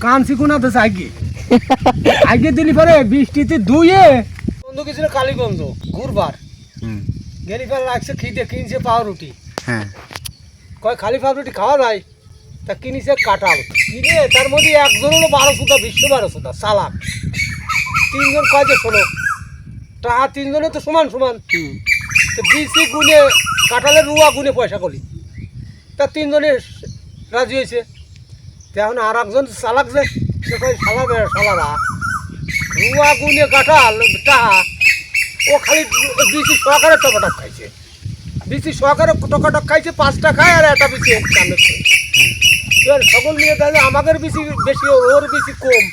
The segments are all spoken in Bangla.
কানছি কোনাতে আগে আগে দিলি পরে বৃষ্টিতে ধুয়ে বন্ধু গেছিল কালীগঞ্জ ঘুরবার গেলি পরে রাখছে খিদে কিনছে পাউরুটি হ্যাঁ কয় খালি পাউরুটি খাওয়া যায় তা কিনিছে কাঁঠাল কিনে তার মধ্যে একজন হলো 1200 বিশ্ব 1200 সালাক তিনজন কয় যে শোনো তা তিনজনে তো সমান সমান তো বিসি গুনে কাঁঠালের রুয়া গুনে পয়সা করি তা তিনজনে রাজি হয়েছে এখন আর একজন চালাক যে সে কয় সালারা রুয়া গুনে কাঁঠাল টাহা ও খালি বিসি সহকারে টকাটক খাইছে বিসি সহকারে টকাটক খাইছে 5 টাকা আর একটা বিসি সামনে এবার সকল মিলে তাহলে আমাদের বেশি বেশি ওর বেশি কম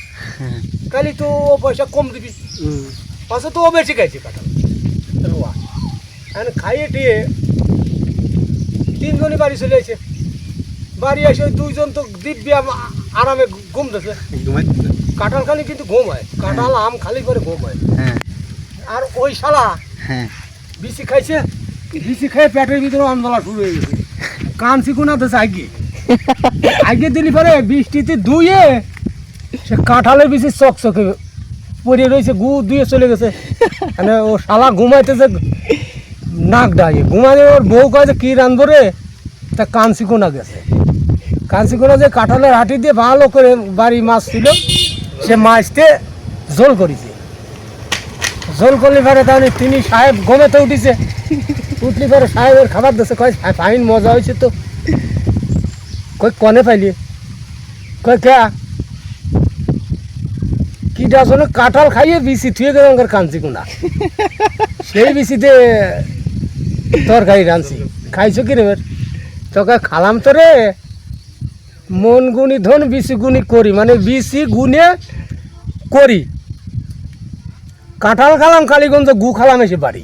খালি তো ও পয়সা কম দিবি পাশে তো ও বেশি খাইছে কাঁঠাল রুয়া এখন খাইয়ে টিয়ে তিনজনই বাড়ি চলে আসে বাড়ি এসে দুইজন তো দিব্যি আরামে ঘুমতেছে কাঁঠাল খালি কিন্তু ঘুম হয় কাঁঠাল আম খালি করে ঘুম হয় আর ওই শালা বিসি খাইছে বিসি খেয়ে পেটের ভিতরে আন্দোলন শুরু হয়ে গেছে কানছি কোনাতে আগে আগে দিলি পরে বৃষ্টিতে ধুয়ে সে কাঁঠালের বিচি চকচকে পড়ে রয়েছে গু ধুয়ে চলে গেছে মানে ও শালা ঘুমাইতেছে নাক ডাকে ঘুমালে ওর বউ কয় যে কী রান্ধবো রে তা কানছি কোনা গেছে কানছি কোনা যে কাঁঠালের হাঁটি দিয়ে ভালো করে বাড়ি মাছ ছিল সে মাছতে ঝোল করেছে ঝোল করলে পরে তাহলে তিনি সাহেব ঘুমেতে উঠিছে উঠলি পরে সাহেবের খাবার দিচ্ছে কয় ফাইন মজা হয়েছে তো কই কনে পাইলি কই কে কিটা আসলে কাঁঠাল খাইয়ে বিচি থুয়ে গেল আমাদের কানছি কোনা সেই বিচিতে তরকারি রাঁধছি খাইছো কি রে তোকে খালাম তো রে মন গুনি ধন বিচি গুনি করি মানে বিচি গুনে করি কাঁঠাল খালাম কালীগঞ্জ গু খালাম এসে বাড়ি